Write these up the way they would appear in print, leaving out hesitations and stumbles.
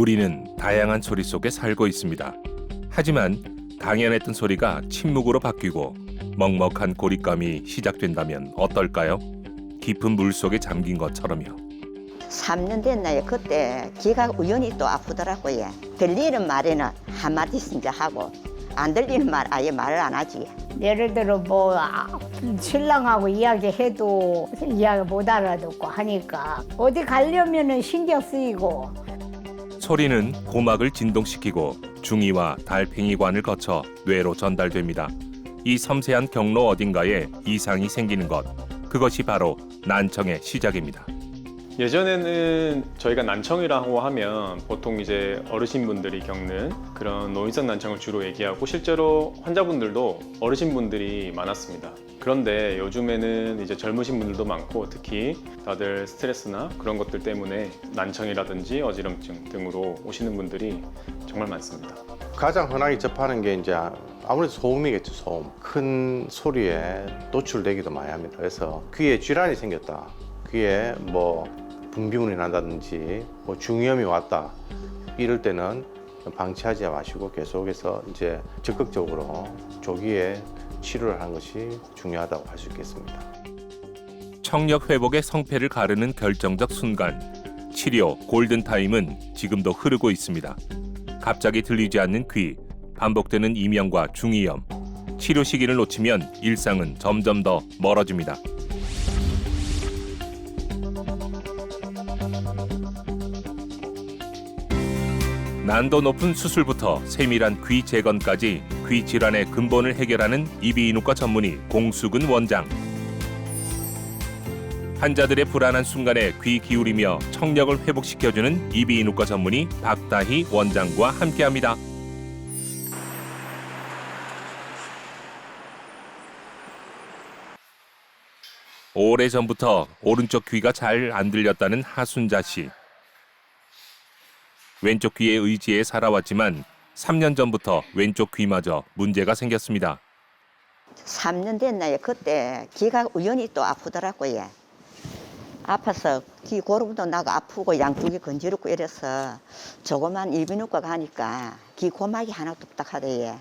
우리는 다양한 소리 속에 살고 있습니다. 하지만 당연했던 소리가 침묵으로 바뀌고 먹먹한 고립감이 시작된다면 어떨까요? 깊은 물 속에 잠긴 것처럼요. 3년 됐나요? 그때 귀가 우연히 또 아프더라고요. 들리는 말에는 한마디씩 이제 하고 안 들리는 말 아예 말을 안 하지. 예를 들어 신랑하고 이야기해도 이야기 못 알아듣고 하니까 어디 가려면은 신경 쓰이고. 소리는 고막을 진동시키고 중이와 달팽이관을 거쳐 뇌로 전달됩니다. 이 섬세한 경로 어딘가에 이상이 생기는 것, 그것이 바로 난청의 시작입니다. 예전에는 저희가 난청이라고 하면 보통 이제 어르신분들이 겪는 그런 노인성 난청을 주로 얘기하고 실제로 환자분들도 어르신분들이 많았습니다. 그런데 요즘에는 이제 젊으신 분들도 많고 특히 다들 스트레스나 그런 것들 때문에 난청이라든지 어지럼증 등으로 오시는 분들이 정말 많습니다. 가장 흔하게 접하는 게 이제 아무래도 소음이겠죠. 소음. 큰 소리에 노출되기도 많이 합니다. 그래서 귀에 질환이 생겼다. 귀에 분비물이 난다든지 중이염이 왔다. 이럴 때는 방치하지 마시고 계속해서 이제 적극적으로 조기에 치료를 하는 것이 중요하다고 할 수 있겠습니다. 청력 회복의 성패를 가르는 결정적 순간, 치료 골든타임은 지금도 흐르고 있습니다. 갑자기 들리지 않는 귀, 반복되는 이명과 중이염, 치료 시기를 놓치면 일상은 점점 더 멀어집니다. 난도 높은 수술부터 세밀한 귀 재건까지 귀 질환의 근본을 해결하는 이비인후과 전문의 공수근 원장. 환자들의 불안한 순간에 귀 기울이며 청력을 회복시켜주는 이비인후과 전문의 박다희 원장과 함께합니다. 오래전부터 오른쪽 귀가 잘 안 들렸다는 하순자 씨. 왼쪽 귀의 의지에 살아왔지만 3년 전부터 왼쪽 귀마저 문제가 생겼습니다. 3년 됐나요? 그때 귀가 우연히 또 아프더라고요. 아파서 귀 고름도 나고 아프고 양쪽이 건지럽고 이래서 조그만 이비인후과 가니까 귀 고막이 하나 뚝딱 하대요.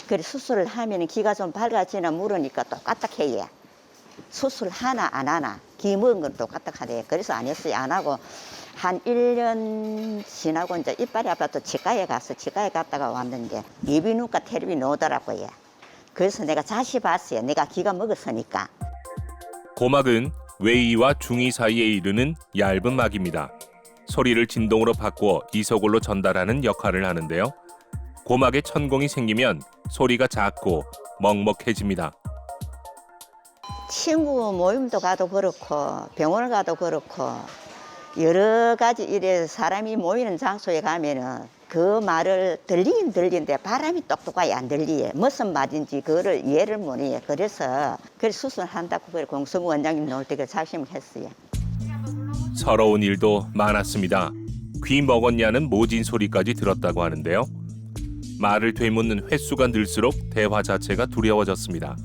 그래서 수술을 하면 귀가 좀 밝아지나 물으니까 똑같다 해요. 수술 하나 안 하나 귀 먹은 건 똑같다 하대요. 그래서 안 했어요. 안 하고 한 1년 지나고 이제 이빨이 아파서 치과에 갔다가 왔는데 이비인후과 텔레비 나오더라고요. 그래서 내가 다시 봤어요. 내가 귀가 먹었으니까. 고막은 외이와 중이 사이에 이르는 얇은 막입니다. 소리를 진동으로 바꾸어 이소골로 전달하는 역할을 하는데요. 고막에 천공이 생기면 소리가 작고 먹먹해집니다. 친구 모임도 가도 그렇고 병원을 가도 그렇고 여러 가지 이래 사람이 모이는 장소에 가면은 그 말을 들리긴 들리는데 바람이 똑똑하게 안 들리에 무슨 말인지 그거를 이해를 못해요. 그래서 수술한다고 그래 공수근 원장님 나올 때 작심했어요. 서러운 일도 많았습니다. 귀 먹었냐는 모진 소리까지 들었다고 하는데요. 말을 되묻는 횟수가 늘수록 대화 자체가 두려워졌습니다.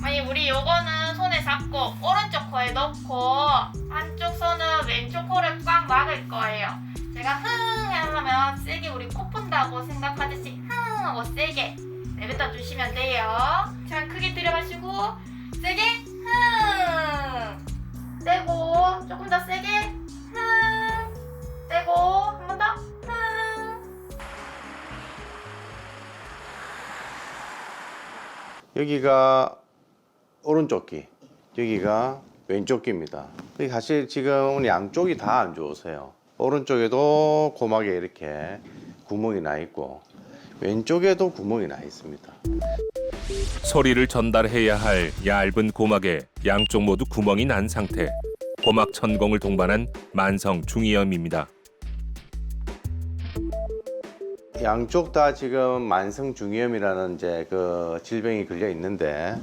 아니 우리 요거는 손에 잡고 오른쪽 코에 넣고 한쪽 손은 왼쪽 코를 꽉 막을 거예요. 제가 흥 하려면 세게 우리 코 푼다고 생각하듯이 흥 하고 세게 내뱉어 주시면 돼요. 자 크게 들여마시고 세게 흥 떼고 조금 더 세게 흥 떼고 한 번 더 흥. 여기가 오른쪽 귀, 여기가 왼쪽 귀입니다. 사실 지금 양쪽이 다 안 좋으세요. 오른쪽에도 고막에 이렇게 구멍이 나 있고 왼쪽에도 구멍이 나 있습니다. 소리를 전달해야 할 얇은 고막에 양쪽 모두 구멍이 난 상태. 고막 천공을 동반한 만성 중이염입니다. 양쪽 다 지금 만성 중이염이라는 이제 그 질병이 걸려 있는데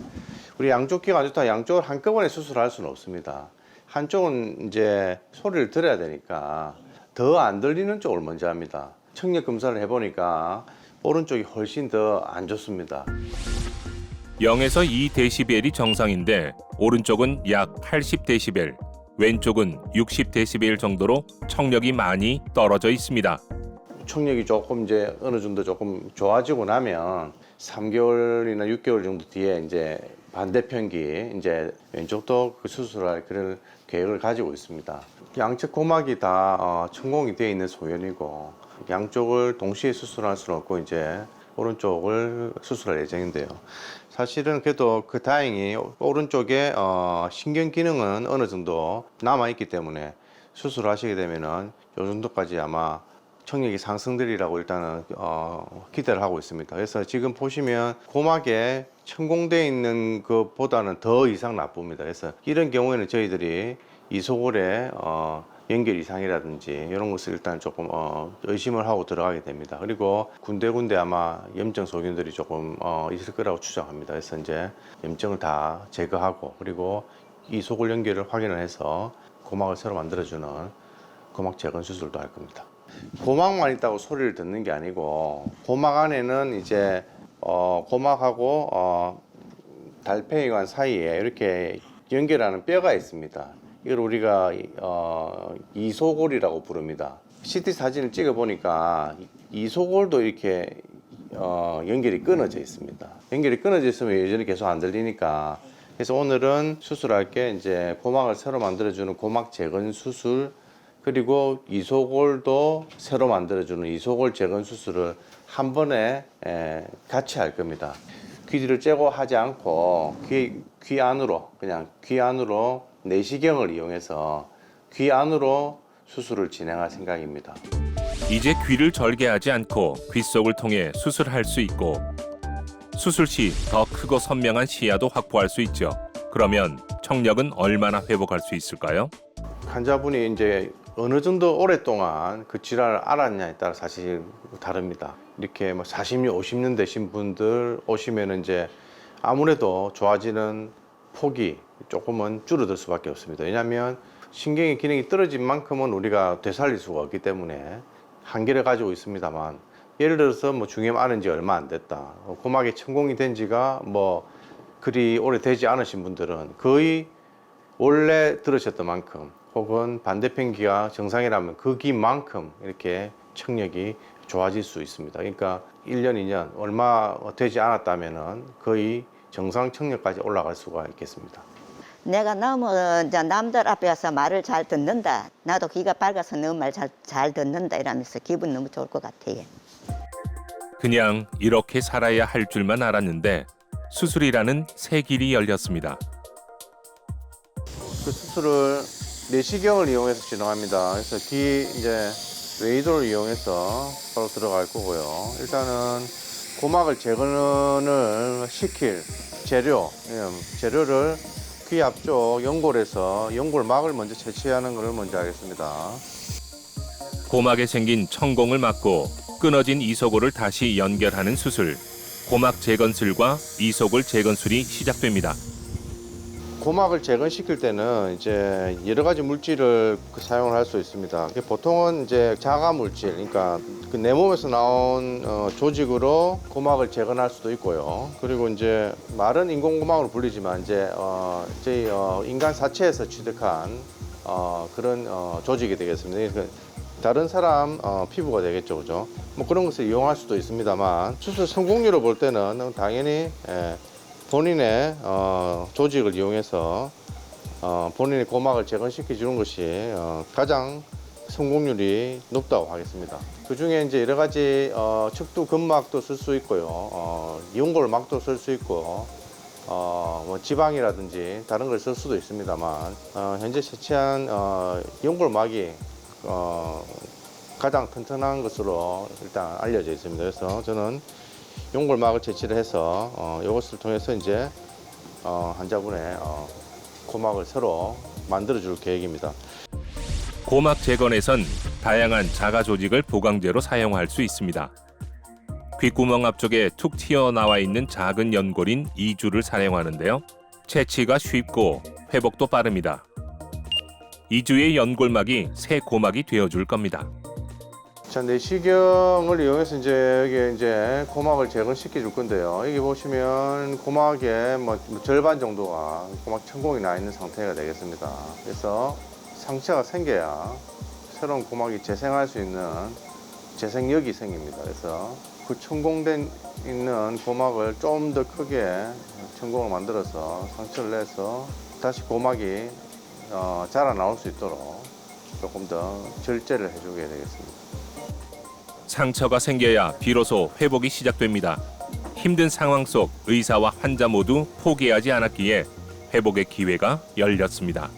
우리 양쪽 귀가 안 좋다 양쪽을 한꺼번에 수술할 수는 없습니다. 한쪽은 이제 소리를 들어야 되니까 더 안 들리는 쪽을 먼저 합니다. 청력 검사를 해보니까 오른쪽이 훨씬 더 안 좋습니다. 0에서 2데시벨이 정상인데 오른쪽은 약 80데시벨, 왼쪽은 60dB 정도로 청력이 많이 떨어져 있습니다. 청력이 조금 이제 어느 정도 조금 좋아지고 나면 3개월이나 6개월 정도 뒤에 이제 반대편기 이제 왼쪽도 그 수술할 그런 계획을 가지고 있습니다. 양측 고막이 다 천공이 되어 있는 소견이고 양쪽을 동시에 수술할 수는 없고 이제 오른쪽을 수술할 예정인데요. 사실은 그래도 그 다행히 오른쪽에 신경 기능은 어느 정도 남아 있기 때문에 수술하시게 되면은 요 정도까지 아마 청력이 상승되리라고 일단은 기대를 하고 있습니다. 그래서 지금 보시면 고막에 천공되어 있는 것보다는 더 이상 나쁩니다. 그래서 이런 경우에는 저희들이 이소골에 연결 이상이라든지 이런 것을 일단 조금 의심을 하고 들어가게 됩니다. 그리고 군데군데 아마 염증 소견들이 조금 있을 거라고 추정합니다. 그래서 이제 염증을 다 제거하고 그리고 이소골 연결을 확인을 해서 고막을 새로 만들어주는 고막 재건 수술도 할 겁니다. 고막만 있다고 소리를 듣는 게 아니고 고막 안에는 이제 고막하고 달팽이관 사이에 이렇게 연결하는 뼈가 있습니다. 이걸 우리가 이소골이라고 부릅니다. CT 사진을 찍어 보니까 이소골도 이렇게 연결이 끊어져 있습니다. 연결이 끊어져 있으면 여전히 계속 안 들리니까 그래서 오늘은 수술할 게 이제 고막을 새로 만들어주는 고막 재건 수술 그리고 이소골도 새로 만들어주는 이소골 재건 수술을 한 번에 같이 할 겁니다. 귀 뒤를 째고 하지 않고 귀 안으로 그냥 귀 안으로 내시경을 이용해서 귀 안으로 수술을 진행할 생각입니다. 이제 귀를 절개하지 않고 귓속을 통해 수술할 수 있고 수술 시 더 크고 선명한 시야도 확보할 수 있죠. 그러면 청력은 얼마나 회복할 수 있을까요? 환자분이 이제 어느 정도 오랫동안 그 질환을 알았냐에 따라 사실 다릅니다. 이렇게 뭐 40년, 50년 되신 분들 오시면 이제 아무래도 좋아지는 폭이 조금은 줄어들 수밖에 없습니다. 왜냐하면 신경의 기능이 떨어진 만큼은 우리가 되살릴 수가 없기 때문에 한계를 가지고 있습니다만 예를 들어서 뭐 중염 앓은 지 얼마 안 됐다. 고막이 천공이 된 지가 뭐 그리 오래되지 않으신 분들은 거의 원래 들으셨던 만큼 혹은 반대편 귀가 정상이라면 그 귀만큼 이렇게 청력이 좋아질 수 있습니다. 그러니까 1년, 2년 얼마 되지 않았다면 거의 정상 청력까지 올라갈 수가 있겠습니다. 내가 너무 이제 남들 앞에서 말을 잘 듣는다. 나도 귀가 밝아서 너 말 잘 듣는다 이러면서 기분 너무 좋을 것 같아요. 그냥 이렇게 살아야 할 줄만 알았는데 수술이라는 새 길이 열렸습니다. 그 수술을 내시경을 이용해서 진행합니다. 그래서 귀 이제 웨이도를 이용해서 바로 들어갈 거고요. 일단은 고막을 재건을 시킬 재료를 귀 앞쪽 연골에서 연골막을 먼저 채취하는 것을 먼저 하겠습니다. 고막에 생긴 천공을 막고 끊어진 이소골을 다시 연결하는 수술. 고막 재건술과 이소골 재건술이 시작됩니다. 고막을 재건시킬 때는 이제 여러 가지 물질을 사용을 할 수 있습니다. 보통은 이제 자가 물질, 그러니까 그 내 몸에서 나온 조직으로 고막을 재건할 수도 있고요. 그리고 이제 말은 인공고막으로 불리지만 이제 저희 인간 사체에서 취득한 그런 조직이 되겠습니다. 그러니까 다른 사람 피부가 되겠죠, 그죠? 뭐 그런 것을 이용할 수도 있습니다만 수술 성공률을 볼 때는 당연히 본인의 조직을 이용해서 본인의 고막을 재건시켜 주는 것이 가장 성공률이 높다고 하겠습니다. 그 중에 이제 여러 가지 척두 근막도 쓸 수 있고요, 연골막도 쓸 수 있고, 뭐 지방이라든지 다른 걸 쓸 수도 있습니다만 현재 채취한 연골막이 가장 튼튼한 것으로 일단 알려져 있습니다. 그래서 저는 연골막을 채취를 해서 이것을 통해서 이제 환자분의 고막을 새로 만들어줄 계획입니다. 고막 재건에선 다양한 자가 조직을 보강제로 사용할 수 있습니다. 귓구멍 앞쪽에 툭 튀어나와 있는 작은 연골인 이주를 사용하는데요. 채취가 쉽고 회복도 빠릅니다. 이주의 연골막이 새 고막이 되어줄 겁니다. 자, 내시경을 이용해서 이제 여기 이제 고막을 제거시켜 줄 건데요. 여기 보시면 고막의 뭐 절반 정도가 고막 천공이 나 있는 상태가 되겠습니다. 그래서 상처가 생겨야 새로운 고막이 재생할 수 있는 재생력이 생깁니다. 그래서 그 천공된 있는 고막을 좀 더 크게 천공을 만들어서 상처를 내서 다시 고막이 자라나올 수 있도록 조금 더 절제를 해주게 되겠습니다. 상처가 생겨야 비로소 회복이 시작됩니다. 힘든 상황 속 의사와 환자 모두 포기하지 않았기에 회복의 기회가 열렸습니다.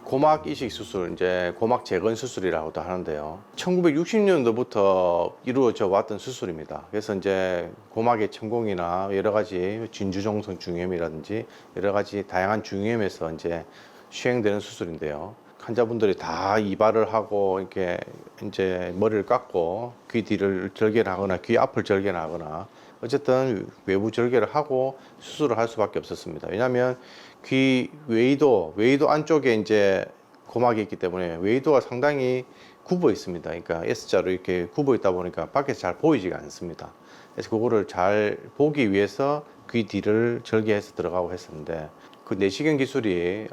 고막 이식 수술, 이제 고막 재건 수술이라고도 하는데요. 1960년도부터 이루어져 왔던 수술입니다. 그래서 이제 고막의 천공이나 여러 가지 진주종성 중이염이라든지 여러 가지 다양한 중이염에서 이제 시행되는 수술인데요. 환자분들이 다 이발을 하고 이렇게 이제 머리를 깎고 귀 뒤를 절개를 하거나 귀 앞을 절개를 하거나 어쨌든 외부 절개를 하고 수술을 할 수밖에 없었습니다. 왜냐하면 귀 외이도 안쪽에 이제 고막이 있기 때문에 외이도가 상당히 굽어 있습니다. 그러니까 S자로 이렇게 굽어 있다 보니까 밖에서 잘 보이지가 않습니다. 그래서 그거를 잘 보기 위해서 귀 뒤를 절개해서 들어가고 했었는데 그 내시경 기술이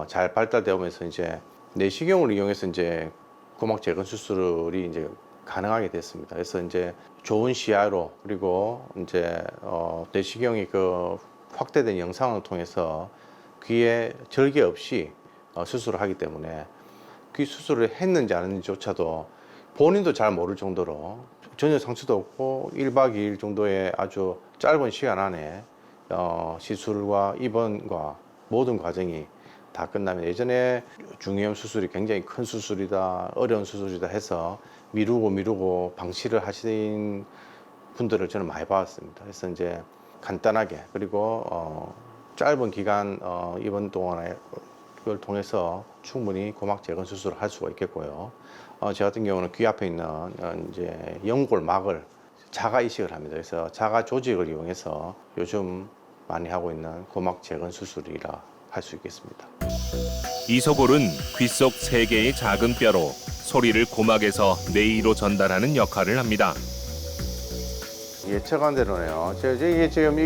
잘 발달되면서 이제 내시경을 이용해서 이제 고막 재건 수술이 이제 가능하게 됐습니다. 그래서 이제 좋은 시야로 그리고 이제 내시경이 그 확대된 영상을 통해서 귀에 절개 없이 수술을 하기 때문에 귀 수술을 했는지 안 했는지조차도 본인도 잘 모를 정도로 전혀 상처도 없고 1박 2일 정도의 아주 짧은 시간 안에 시술과 입원과 모든 과정이 다 끝나면 예전에 중이염 수술이 굉장히 큰 수술이다, 어려운 수술이다 해서 미루고 방치를 하신 분들을 저는 많이 봤습니다. 그래서 이제 간단하게 그리고 짧은 기간 입원 동안에 이걸 통해서 충분히 고막 재건 수술을 할 수가 있겠고요. 저 같은 경우는 귀 앞에 있는 이제 연골막을 자가 이식을 합니다. 그래서 자가 조직을 이용해서 요즘 많이 하고 있는 고막 재건 수술이라 할 수 있겠습니다. 이소골은 귀 속 3개의 작은 뼈로 소리를 고막에서 뇌위로 전달하는 역할을 합니다. 예측한 대로네요. 이게 지금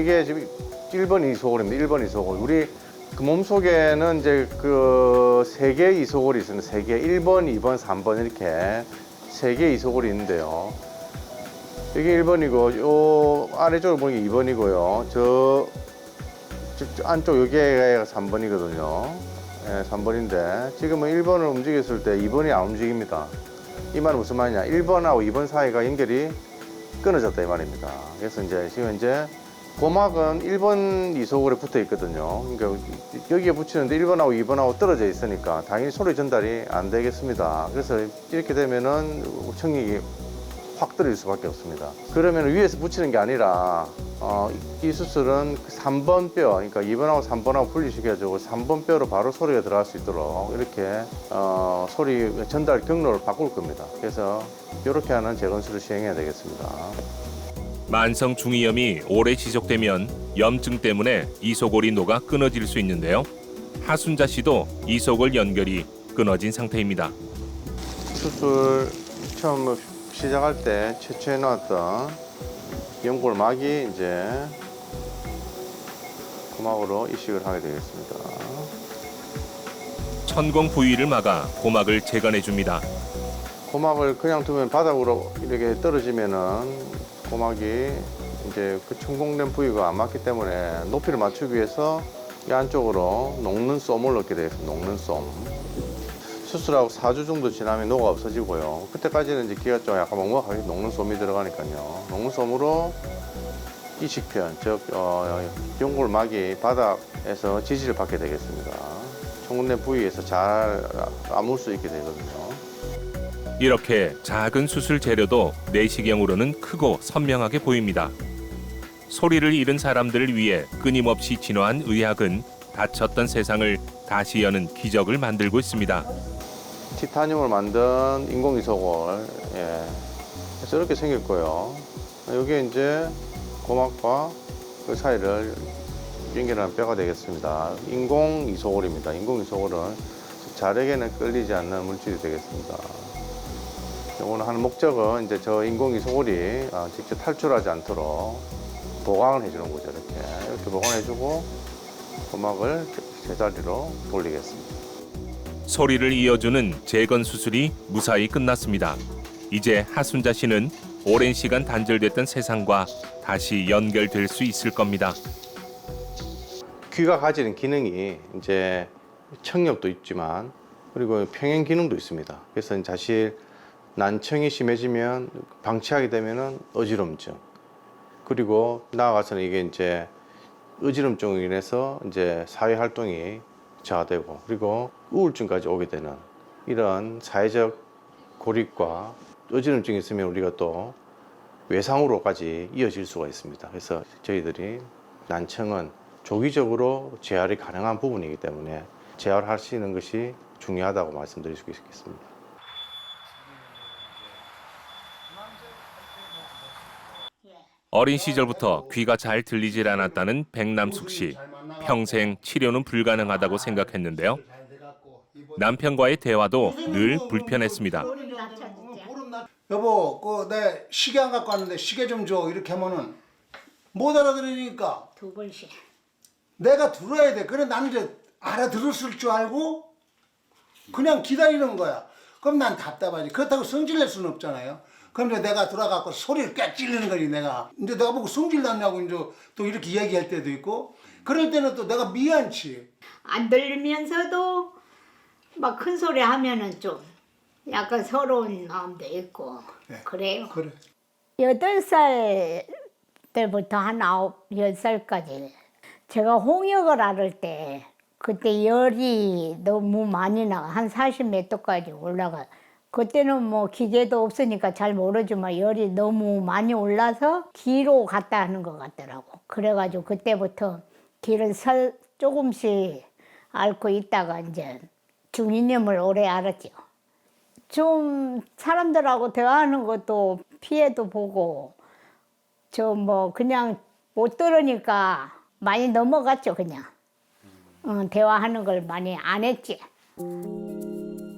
1번 이소골입니다. 1번 이소골. 우리 그 몸속에는 이제 그 3개의 이소골이 있습니다. 3개. 1번, 2번, 3번 이렇게 3개의 이소골이 있는데요. 여기 1번이고 요 아래쪽을 보니 2번이고요. 저 안쪽 여기가 3번이거든요. 네, 3번인데 지금은 1번을 움직였을 때 2번이 안 움직입니다. 이 말은 무슨 말이냐? 1번하고 2번 사이가 연결이 끊어졌다 이 말입니다. 그래서 이제 지금 현재 고막은 1번 이소골에 붙어 있거든요. 그러니까 여기에 붙이는데 1번하고 2번하고 떨어져 있으니까 당연히 소리 전달이 안 되겠습니다. 그래서 이렇게 되면은 청력이 확 떨어질 수밖에 없습니다. 그러면 위에서 붙이는 게 아니라 이 수술은 3번 뼈, 그러니까 2번하고 3번하고 분리시켜주고 3번 뼈로 바로 소리가 들어갈 수 있도록 이렇게 소리 전달 경로를 바꿀 겁니다. 그래서 이렇게 하는 재건술을 시행해야 되겠습니다. 만성 중이염이 오래 지속되면 염증 때문에 이소골이 녹아 끊어질 수 있는데요. 하순자 씨도 이소골 연결이 끊어진 상태입니다. 수술 처음 시작할 때 채취해 놨던 연골막이 이제 고막으로 이식을 하게 되겠습니다. 천공 부위를 막아 고막을 재건해 줍니다. 고막을 그냥 두면 바닥으로 이렇게 떨어지면은 고막이 이제 그 천공된 부위가 안 맞기 때문에 높이를 맞추기 위해서 이 안쪽으로 녹는 솜을 넣게 되겠습니다. 녹는 솜. 수술하고 4주 정도 지나면 녹아 없어지고요. 그때까지는 이제 귀가 좀 약간 먹먹하게 녹는 솜이 들어가니까요. 녹는 솜으로 이식편, 즉 연골막이 바닥에서 지지를 받게 되겠습니다. 천공된 부위에서 잘 아물 수 있게 되거든요. 이렇게 작은 수술 재료도 내시경으로는 크고 선명하게 보입니다. 소리를 잃은 사람들을 위해 끊임없이 진화한 의학은 닫혔던 세상을 다시 여는 기적을 만들고 있습니다. 티타늄을 만든 인공이소골, 그래서 이렇게 생겼고요. 여기 이제 고막과 그 사이를 연결하는 뼈가 되겠습니다. 인공이소골입니다. 인공이소골은 자력에는 끌리지 않는 물질이 되겠습니다. 오늘 하는 목적은 이제 저 인공 이소골이 직접 탈출하지 않도록 보강을 해주는 거죠. 이렇게 보강해주고 고막을 제자리로 돌리겠습니다. 소리를 이어주는 재건 수술이 무사히 끝났습니다. 이제 하순자 씨는 오랜 시간 단절됐던 세상과 다시 연결될 수 있을 겁니다. 귀가 가지는 기능이 이제 청력도 있지만 그리고 평행 기능도 있습니다. 그래서 사실 난청이 심해지면 방치하게 되면은 어지럼증 그리고 나아가서는 이게 이제 어지럼증으로 인해서 이제 사회 활동이 저하되고 그리고 우울증까지 오게 되는 이런 사회적 고립과 어지럼증이 있으면 우리가 또 외상으로까지 이어질 수가 있습니다. 그래서 저희들이 난청은 조기적으로 재활이 가능한 부분이기 때문에 재활할 수 있는 것이 중요하다고 말씀드릴 수 있겠습니다. 어린 시절부터 귀가 잘 들리질 않았다는 백남숙 씨. 평생 치료는 불가능하다고 생각했는데요. 남편과의 대화도 늘 불편했습니다. 여보, 내 시계 안 갖고 왔는데 시계 좀 줘. 이렇게 하면은 못 알아들으니까 2번씩. 내가 들어야 돼. 그래 나는 이제 알아들었을 줄 알고 그냥 기다리는 거야. 그럼 난 답답하지. 그렇다고 성질 낼 수는 없잖아요. 그럼 이제 내가 돌아가고 소리를 꽤 찌르는 거지 내가. 이제 내가 보고 성질 났냐고 이제 또 이렇게 얘기할 때도 있고 그럴 때는 또 내가 미안치. 안 들리면서도 막 큰 소리 하면은 좀 약간 서러운 마음도 있고 네. 그래요. 그래. 8살 때부터 한 9, 10살까지 제가 홍역을 앓을 때 그때 열이 너무 많이 나가 한 40 몇 도까지 올라가. 그때는 뭐 기계도 없으니까 잘 모르지만 열이 너무 많이 올라서 기로 갔다 하는 것 같더라고. 그래가지고 그때부터 기를 조금씩 앓고 있다가 이제 중이염을 오래 앓았죠. 좀 사람들하고 대화하는 것도 피해도 보고 저 뭐 그냥 못 들으니까 많이 넘어갔죠 그냥. 대화하는 걸 많이 안 했지.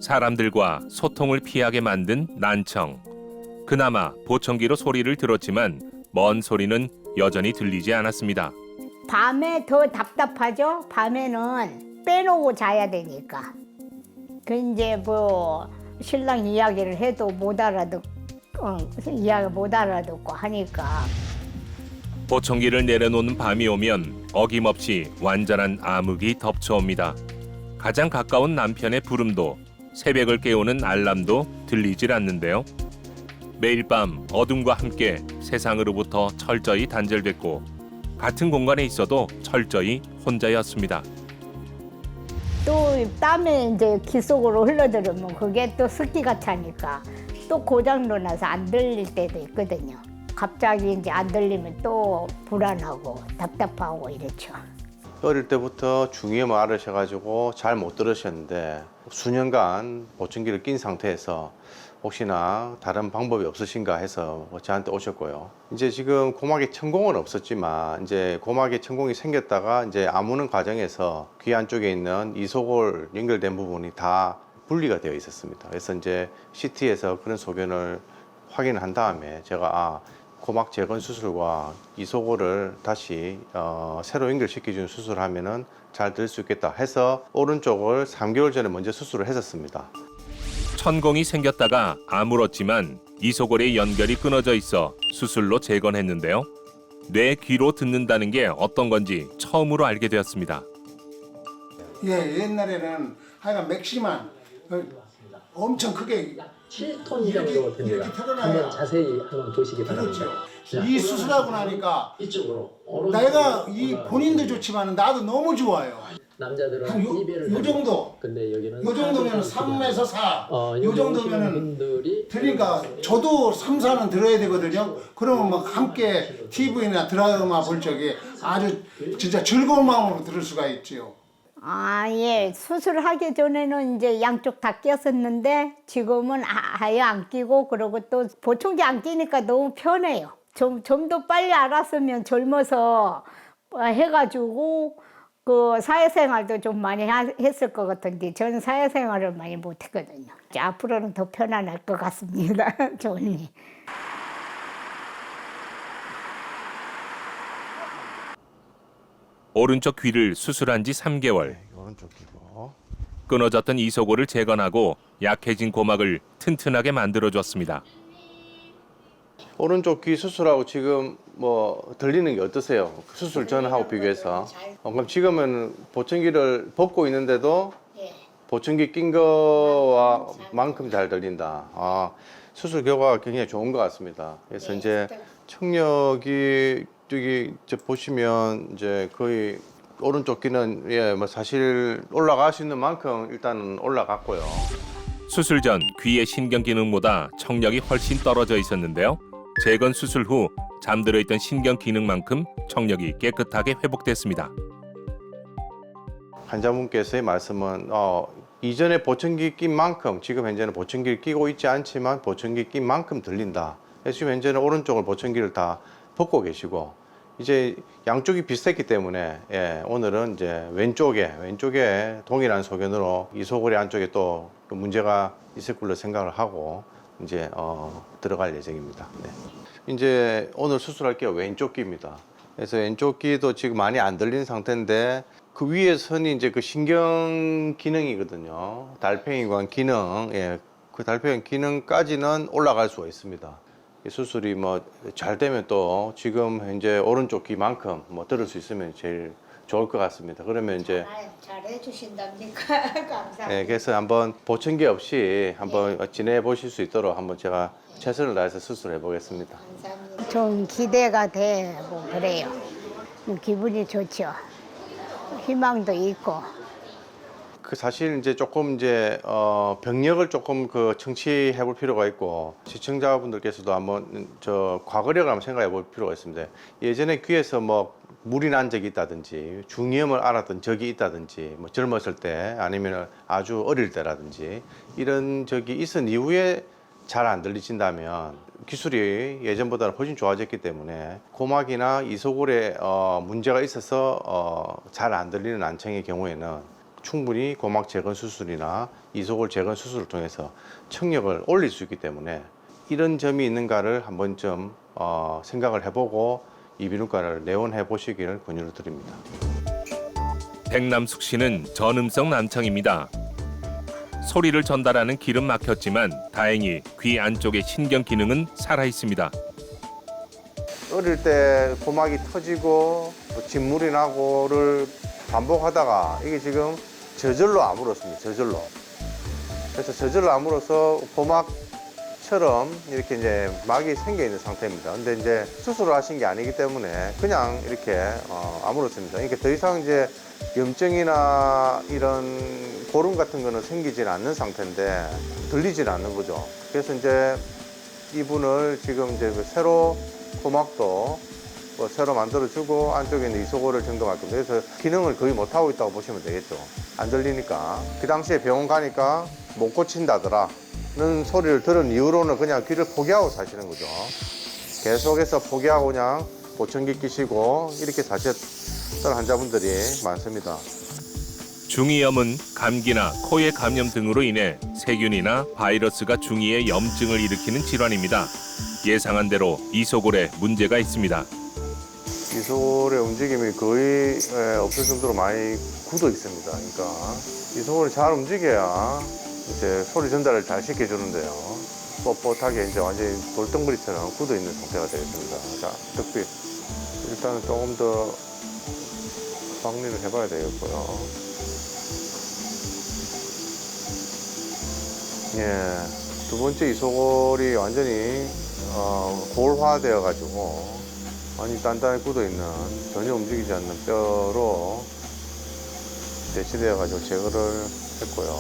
사람들과 소통을 피하게 만든 난청. 그나마 보청기로 소리를 들었지만 먼 소리는 여전히 들리지 않았습니다. 밤에 더 답답하죠. 밤에는 빼놓고 자야 되니까. 그 이제 뭐 신랑 이야기를 해도 못 알아듣고 이야기 못 알아듣고 하니까. 보청기를 내려놓는 밤이 오면 어김없이 완전한 암흑이 덮쳐옵니다. 가장 가까운 남편의 부름도 새벽을 깨우는 알람도 들리질 않는데요. 매일 밤 어둠과 함께 세상으로부터 철저히 단절됐고 같은 공간에 있어도 철저히 혼자였습니다. 또 땀에 이제 귀 속으로 흘러들으면 그게 또 습기가 차니까 또 고장도 나서 안 들릴 때도 있거든요. 갑자기 이제 안 들리면 또 불안하고 답답하고 이렇죠. 어릴 때부터 중이염을 앓으셔가지고 잘 못 들으셨는데 수년간 보청기를 낀 상태에서 혹시나 다른 방법이 없으신가 해서 저한테 오셨고요. 이제 지금 고막에 천공은 없었지만 이제 고막에 천공이 생겼다가 이제 아무는 과정에서 귀 안쪽에 있는 이소골 연결된 부분이 다 분리가 되어 있었습니다. 그래서 이제 CT에서 그런 소견을 확인한 다음에 제가 고막 재건 수술과 이소골을 다시 새로 연결시켜주는 수술을 하면은 잘 들 수 있겠다 해서 오른쪽을 3개월 전에 먼저 수술을 했었습니다. 천공이 생겼다가 아물었지만 이소골의 연결이 끊어져 있어 수술로 재건했는데요. 뇌 귀로 듣는다는 게 어떤 건지 처음으로 알게 되었습니다. 예, 옛날에는 하여간 맥시만 엄청 크게 7톤 정도 됩니다. 이렇게 털어놔야. 한번 자세히 한번 보시기 바랍니다. 그렇죠. 이 수술하고 나니까 이쪽으로 내가 이 본인도 좋지만 나도 너무 좋아요. 남자들은 한 요 정도. 근데 여기는 요 정도면 3에서 4. 요 정도면은 분들이 그러니까 저도 3, 4는 들어야 되거든요. 그러면 막 함께 TV나 드라마 볼 적에 아주 진짜 즐거운 마음으로 들을 수가 있지요. 예. 수술하기 전에는 이제 양쪽 다 꼈었는데 지금은 아예 안 끼고 그러고 또 보청기 안 끼니까 너무 편해요. 좀 더 빨리 알았으면 젊어서 해가지고 그 사회생활도 좀 많이 했을 것 같은데 저는 사회생활을 많이 못했거든요. 앞으로는 더 편안할 것 같습니다. 좋으니. 오른쪽 귀를 수술한 지 3개월. 오른쪽 귀고. 끊어졌던 이소골을 재건하고 약해진 고막을 튼튼하게 만들어줬습니다. 오른쪽 귀 수술하고 지금 뭐 들리는 게 어떠세요? 수술 전하고 비교해서. 그럼 지금은 보청기를 벗고 있는데도 보청기 낀 거와 만큼 잘 들린다. 아, 수술 결과가 굉장히 좋은 것 같습니다. 그래서 이제 청력이 여기 이제 보시면 이제 거의 오른쪽 귀는 뭐 사실 올라갈 수 있는 만큼 일단은 올라갔고요. 수술 전 귀의 신경 기능보다 청력이 훨씬 떨어져 있었는데요. 재건 수술 후 잠들어 있던 신경 기능만큼 청력이 깨끗하게 회복됐습니다. 환자분께서의 말씀은 이전에 보청기 낀 만큼 지금 현재는 보청기를 끼고 있지 않지만 보청기 낀 만큼 들린다. 그래서 지금 현재는 오른쪽을 보청기를 다 벗고 계시고 이제 양쪽이 비슷했기 때문에 오늘은 이제 왼쪽에 동일한 소견으로 이소골의 안쪽에 또 문제가 있을 걸로 생각을 하고 이제 들어갈 예정입니다. 네. 이제 오늘 수술할 게 왼쪽 귀입니다. 그래서 왼쪽 귀도 지금 많이 안 들리는 상태인데 그 위에 선이 이제 그 신경 기능이거든요. 달팽이관 기능, 그 달팽이 기능까지는 올라갈 수가 있습니다. 이 수술이 뭐 잘 되면 또 지금 현재 오른쪽 귀만큼 뭐 들을 수 있으면 제일 좋을 것 같습니다. 그러면 이제 잘해 주신답니까? 감사합니다. 그래서 한번 보청기 없이 한번 지내 보실 수 있도록 한번 제가 최선을 다해서 수술해 보겠습니다. 감사합니다. 좀 기대가 되고 그래요. 기분이 좋죠. 희망도 있고. 그 사실 이제 조금 이제 병력을 조금 그 청취해 볼 필요가 있고 시청자분들께서도 한번 저 과거력을 한번 생각해 볼 필요가 있습니다. 예전에 귀에서 뭐 물이 난 적이 있다든지 중이염을 앓았던 적이 있다든지 뭐 젊었을 때 아니면 아주 어릴 때라든지 이런 적이 있은 이후에 잘 안 들리신다면 기술이 예전보다는 훨씬 좋아졌기 때문에 고막이나 이소골에 문제가 있어서 잘 안 들리는 난청의 경우에는 충분히 고막 재건 수술이나 이소골 재건 수술을 통해서 청력을 올릴 수 있기 때문에 이런 점이 있는가를 한 번쯤 생각을 해보고 이비인후과를 내원해 보시기를 권유를 드립니다. 백남숙 씨는 전음성 난청입니다. 소리를 전달하는 길은 막혔지만 다행히 귀 안쪽의 신경 기능은 살아 있습니다. 어릴 때 고막이 터지고 진물이 나고를 반복하다가 이게 지금 저절로 아물었습니다. 저절로. 그래서 저절로 아물어서 고막처럼 이렇게 이제 막이 생겨 있는 상태입니다. 근데 이제 수술을 하신 게 아니기 때문에 그냥 이렇게 아물었습니다. 그러니까 더 이상 이제 염증이나 이런 고름 같은 거는 생기진 않는 상태인데 들리진 않는 거죠. 그래서 이제 이분을 지금 이제 새로 고막도 뭐 새로 만들어주고 안쪽에 있는 이소골을 점검할 겁니다. 그래서 기능을 거의 못하고 있다고 보시면 되겠죠. 안 들리니까. 그 당시에 병원 가니까 못 고친다더라는 소리를 들은 이후로는 그냥 귀를 포기하고 사시는 거죠. 계속해서 포기하고 그냥 보청기 끼시고 이렇게 사셨던 환자분들이 많습니다. 중이염은 감기나 코의 감염 등으로 인해 세균이나 바이러스가 중이의 염증을 일으키는 질환입니다. 예상한 대로 이소골에 문제가 있습니다. 이소골의 움직임이 거의 없을 정도로 많이 굳어 있습니다. 그러니까 이소골이 잘 움직여야 이제 소리 전달을 잘 시켜주는데요. 뻣뻣하게 이제 완전히 돌덩어리처럼 굳어 있는 상태가 되겠습니다. 자, 득빛. 일단은 조금 더 박리를 해봐야 되겠고요. 예, 두 번째 이소골이 완전히 골화되어 가지고 많이 단단히 굳어있는 전혀 움직이지 않는 뼈로 대치되어 가지고 제거를 했고요.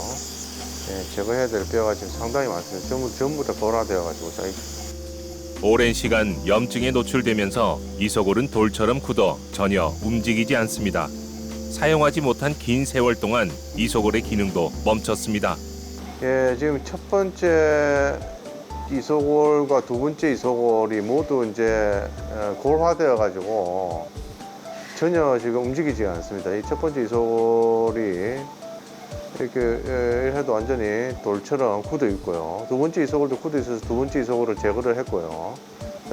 예, 제거해야 될 뼈가 지금 상당히 많습니다. 전부 다 골화되어 가지고 오랜 시간 염증에 노출되면서 이소골은 돌처럼 굳어 전혀 움직이지 않습니다. 사용하지 못한 긴 세월 동안 이소골의 기능도 멈췄습니다. 예, 지금 첫 번째 이소골과 두 번째 이소골이 모두 이제 골화되어 가지고 전혀 지금 움직이지 않습니다. 이 첫 번째 이소골이 이렇게 해도 완전히 돌처럼 굳어 있고요. 두 번째 이소골도 굳어 있어서 두 번째 이소골을 제거를 했고요.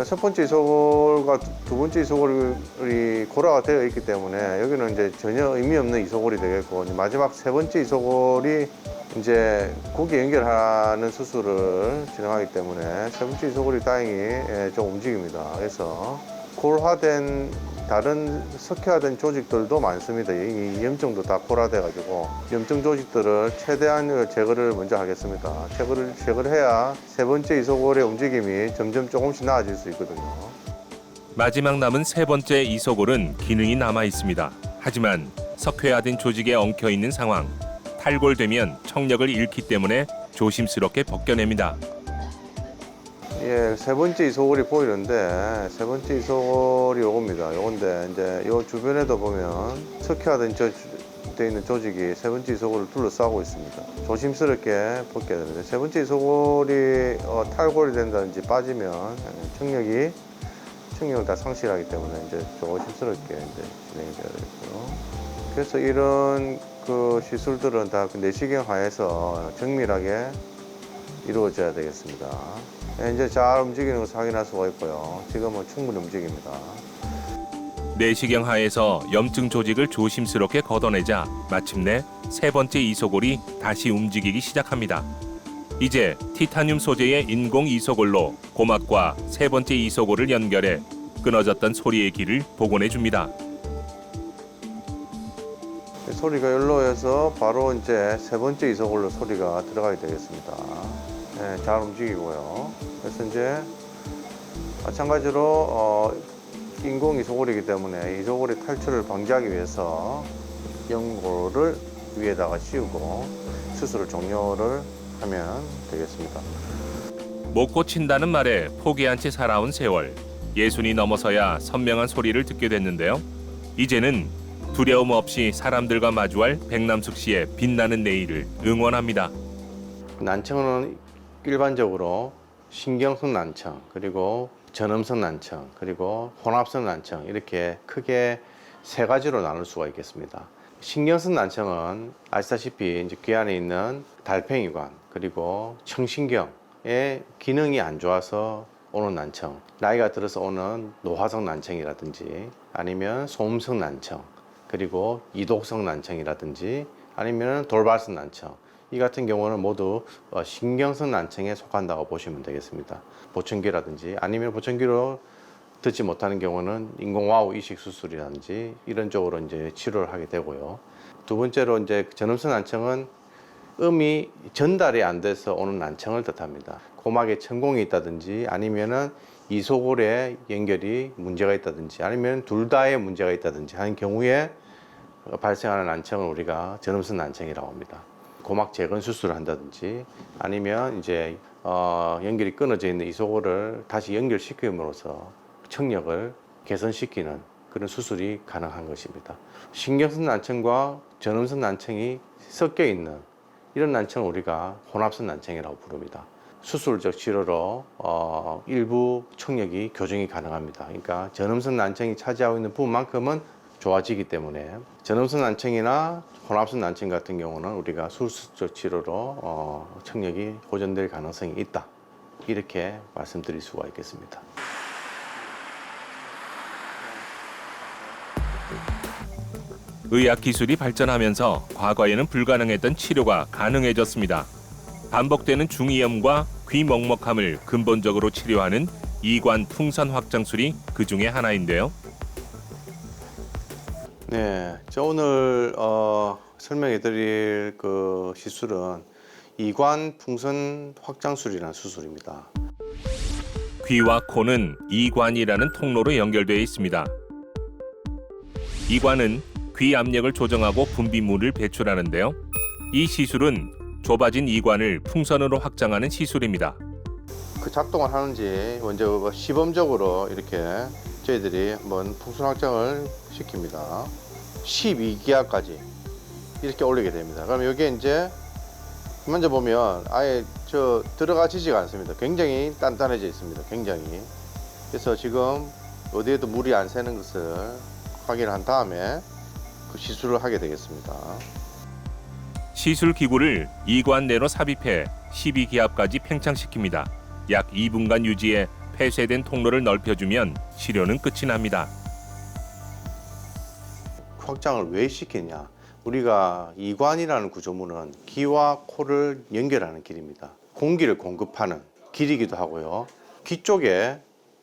첫 번째 이소골과 두 번째 이소골이 고라가 되어 있기 때문에 여기는 이제 전혀 의미 없는 이소골이 되겠고, 마지막 세 번째 이소골이 이제 고기 연결하는 수술을 진행하기 때문에 세 번째 이소골이 다행히 좀 움직입니다. 그래서 골화된 다른 석회화된 조직들도 많습니다. 이 염증도 다 골화돼가지고 염증 조직들을 최대한 제거를 먼저 하겠습니다. 제거를 해야 세 번째 이소골의 움직임이 점점 조금씩 나아질 수 있거든요. 마지막 남은 세 번째 이소골은 기능이 남아 있습니다. 하지만 석회화된 조직에 엉켜 있는 상황. 탈골되면 청력을 잃기 때문에 조심스럽게 벗겨냅니다. 예, 세 번째 이소골이 보이는데 세 번째 이소골이 요겁니다. 요건데 이제 요 주변에도 보면 석회화된 돼 있는 조직이 세 번째 이소골을 둘러싸고 있습니다. 조심스럽게 벗겨야 됩니다. 세 번째 이소골이 탈골이 된다든지 빠지면 청력을 다 상실하기 때문에 이제 조심스럽게 이제 진행이 돼야 되고요. 그래서 이런 그 시술들은 다 내시경 하에서 정밀하게 이루어져야 되겠습니다. 이제 잘 움직이는 것을 확인할 수가 있고요. 지금은 충분히 움직입니다. 내시경 하에서 염증 조직을 조심스럽게 걷어내자 마침내 세 번째 이소골이 다시 움직이기 시작합니다. 이제 티타늄 소재의 인공 이소골로 고막과 세 번째 이소골을 연결해 끊어졌던 소리의 길을 복원해 줍니다. 소리가 연로해서 바로 이제 세 번째 이소골로 소리가 들어가게 되겠습니다. 네, 잘 움직이고요. 그래서 이제 마찬가지로 인공 이소골이기 때문에 이소골의 탈출을 방지하기 위해서 연골을 위에다가 씌우고 수술을 종료를 하면 되겠습니다. 못 고친다는 말에 포기한 채 살아온 세월. 60이 넘어서야 선명한 소리를 듣게 됐는데요. 이제는 두려움 없이 사람들과 마주할 백남숙 씨의 빛나는 내일을 응원합니다. 난청은 일반적으로 신경성 난청, 그리고 전음성 난청, 그리고 혼합성 난청 이렇게 크게 세 가지로 나눌 수가 있겠습니다. 신경성 난청은 아시다시피 이제 귀 안에 있는 달팽이관 그리고 청신경의 기능이 안 좋아서 오는 난청, 나이가 들어서 오는 노화성 난청이라든지 아니면 소음성 난청, 그리고 이독성 난청이라든지 아니면 돌발성 난청, 이 같은 경우는 모두 신경성 난청에 속한다고 보시면 되겠습니다. 보청기라든지 아니면 보청기로 듣지 못하는 경우는 인공와우 이식 수술이라든지 이런 쪽으로 이제 치료를 하게 되고요. 두 번째로 이제 전음성 난청은 음이 전달이 안 돼서 오는 난청을 뜻합니다. 고막에 천공이 있다든지 아니면은 이소골에 연결이 문제가 있다든지 아니면 둘 다에 문제가 있다든지 하는 경우에 발생하는 난청을 우리가 전음성 난청이라고 합니다. 고막 재건 수술을 한다든지 아니면 이제 연결이 끊어져 있는 이소골을 다시 연결시킴으로써 청력을 개선시키는 그런 수술이 가능한 것입니다. 신경성 난청과 전음성 난청이 섞여 있는 이런 난청을 우리가 혼합성 난청이라고 부릅니다. 수술적 치료로 일부 청력이 교정이 가능합니다. 그러니까 전음성 난청이 차지하고 있는 부분만큼은 좋아지기 때문에 전음성 난청이나 혼합성 난청 같은 경우는 우리가 수술적 치료로 청력이 호전될 가능성이 있다. 이렇게 말씀드릴 수가 있겠습니다. 의학 기술이 발전하면서 과거에는 불가능했던 치료가 가능해졌습니다. 반복되는 중이염과 귀 먹먹함을 근본적으로 치료하는 이관 풍선 확장술이 그 중에 하나인데요. 네, 저 오늘 설명해드릴 그 시술은 이관 풍선 확장술이라는 수술입니다. 귀와 코는 이관이라는 통로로 연결되어 있습니다. 이관은 귀 압력을 조정하고 분비물을 배출하는데요. 이 시술은 좁아진 이관을 풍선으로 확장하는 시술입니다. 그 작동을 하는지 먼저 시범적으로 이렇게 저희들이 한번 풍선 확장을 시킵니다. 12기압까지 이렇게 올리게 됩니다. 그럼 여기에 이제 만져보면 아예 들어가지지가 않습니다. 굉장히 단단해져 있습니다. 굉장히. 그래서 지금 어디에도 물이 안 새는 것을 확인한 다음에 그 시술을 하게 되겠습니다. 시술 기구를 이관 내로 삽입해 12기압까지 팽창시킵니다. 약 2분간 유지해 폐쇄된 통로를 넓혀주면 치료는 끝이 납니다. 확장을 왜 시키냐? 우리가 이관이라는 구조물은 귀와 코를 연결하는 길입니다. 공기를 공급하는 길이기도 하고요. 귀 쪽에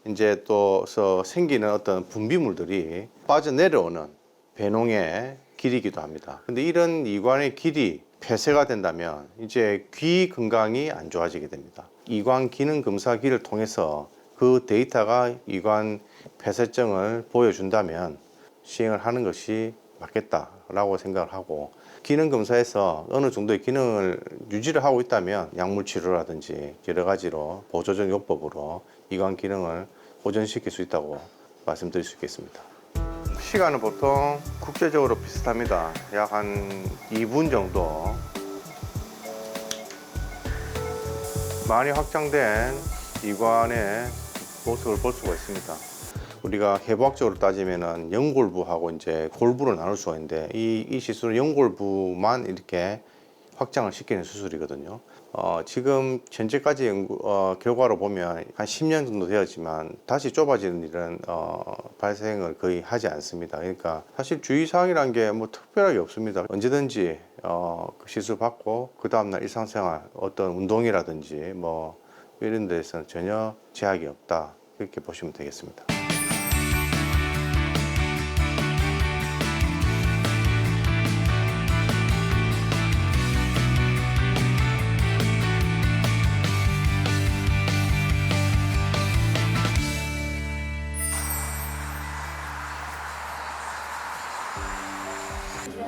이제 또 생기는 어떤 분비물들이 빠져내려오는 배농의 길이기도 합니다. 근데 이런 이관의 길이 폐쇄가 된다면 이제 귀 건강이 안 좋아지게 됩니다. 이관 기능 검사기를 통해서 그 데이터가 이관 폐쇄증을 보여준다면 시행을 하는 것이 맞겠다라고 생각을 하고, 기능 검사에서 어느 정도의 기능을 유지를 하고 있다면 약물 치료라든지 여러 가지로 보조적 요법으로 이관 기능을 보존시킬 수 있다고 말씀드릴 수 있겠습니다. 시간은 보통 국제적으로 비슷합니다. 약 한 2분 정도. 많이 확장된 이관의 모습을 볼 수가 있습니다. 우리가 해부학적으로 따지면은 연골부하고 이제 골부를 나눌 수가 있는데 이 시술은 연골부만 이렇게 확장을 시키는 수술이거든요. 지금 현재까지 결과로 보면 한 10년 정도 되었지만 다시 좁아지는 일은 발생을 거의 하지 않습니다. 그러니까 사실 주의사항이라는 게 뭐 특별하게 없습니다. 언제든지 그 시술 받고 그 다음날 일상생활 어떤 운동이라든지 뭐 이런 데서는 전혀 제약이 없다, 그렇게 보시면 되겠습니다.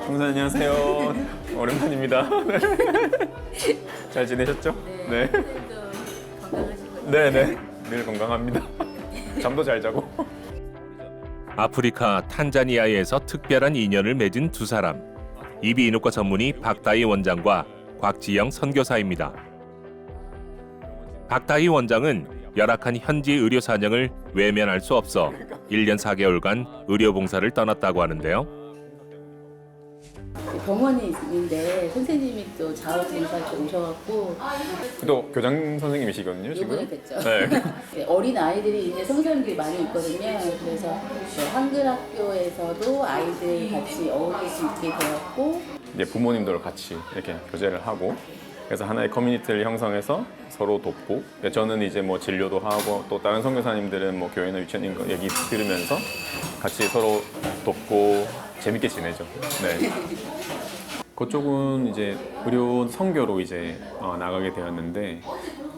형사 안녕하세요. 오랜만입니다. 잘 지내셨죠? 네. 네네. 늘 건강합니다. 잠도 잘 자고. 아프리카 탄자니아에서 특별한 인연을 맺은 두 사람. 이비인후과 전문의 박다희 원장과 곽지영 선교사입니다. 박다희 원장은 열악한 현지 의료 사정을 외면할 수 없어 1년 4개월간 의료 봉사를 떠났다고 하는데요. 병원에 있는데 선생님이 또 자원봉사 오셔갖고 또 교장 선생님이시거든요, 지금. 요번에 됐죠. 네. 어린 아이들이 이제 성사님들이 많이 있거든요. 그래서 한글 학교에서도 아이들 같이 어울릴 수 있게 되었고, 이제 부모님들 같이 이렇게 교제를 하고, 그래서 하나의 커뮤니티를 형성해서 서로 돕고, 저는 이제 뭐 진료도 하고 또 다른 선교사님들은 뭐 교회나 유치원인 거 얘기 들으면서 같이 서로 돕고 재밌게 지내죠. 네. 그쪽은 이제 의료 선교로 이제 나가게 되었는데,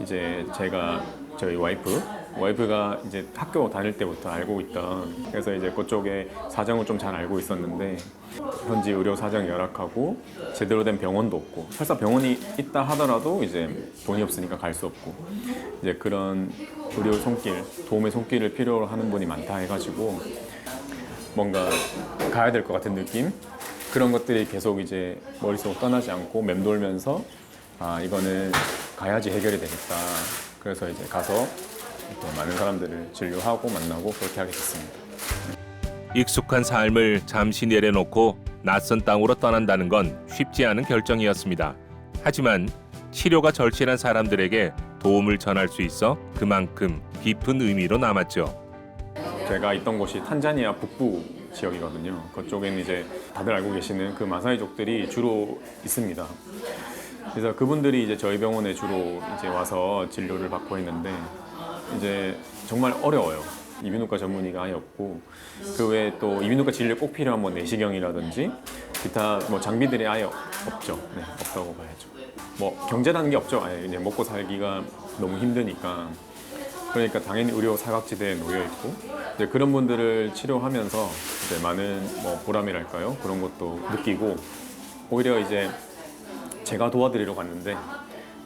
이제 제가 저희 와이프가 이제 학교 다닐 때부터 알고 있던, 그래서 이제 그쪽에 사정을 좀 잘 알고 있었는데 현지 의료 사정이 열악하고 제대로 된 병원도 없고, 설사 병원이 있다 하더라도 이제 돈이 없으니까 갈 수 없고, 이제 그런 의료 손길, 도움의 손길을 필요로 하는 분이 많다 해가지고 뭔가 가야 될 것 같은 느낌? 그런 것들이 계속 이제 머릿속으로 떠나지 않고 맴돌면서 이거는 가야지 해결이 되겠다. 그래서 이제 가서 이렇게 많은 사람들을 진료하고 만나고 그렇게 하게 됐습니다. 익숙한 삶을 잠시 내려놓고 낯선 땅으로 떠난다는 건 쉽지 않은 결정이었습니다. 하지만 치료가 절실한 사람들에게 도움을 전할 수 있어 그만큼 깊은 의미로 남았죠. 제가 있던 곳이 탄자니아 북부 지역이거든요. 그쪽에는 이제 다들 알고 계시는 그 마사이족들이 주로 있습니다. 그래서 그분들이 이제 저희 병원에 주로 이제 와서 진료를 받고 있는데, 이제 정말 어려워요. 이비인후과 전문의가 아예 없고, 그 외에 또 이비인후과 진료 꼭 필요한 뭐 내시경이라든지 기타 뭐 장비들이 아예 없죠. 네, 없다고 봐야죠. 뭐 경제라는 게 없죠. 아예 이제 먹고 살기가 너무 힘드니까. 그러니까 당연히 의료 사각지대에 놓여 있고, 이제 그런 분들을 치료하면서 이제 많은 뭐 보람이랄까요? 그런 것도 느끼고, 오히려 이제 제가 도와드리러 갔는데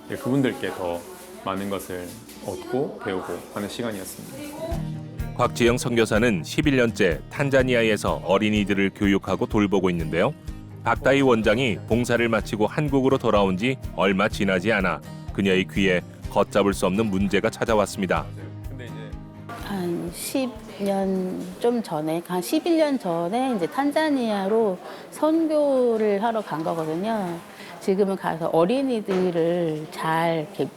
그분들께 더 많은 것을 얻고 배우고 하는 시간이었습니다. 곽지영 선교사는 11년째 탄자니아에서 어린이들을 교육하고 돌보고 있는데요. 박다희 원장이 봉사를 마치고 한국으로 돌아온 지 얼마 지나지 않아 그녀의 귀에 걷잡을 수 없는 문제가 찾아왔습니다. 한 10년 좀 전에, 한 11년 전에 이제 탄자니아로 선교를 하러 간 거거든요. 지금은 가서 어린이들을 잘 이렇게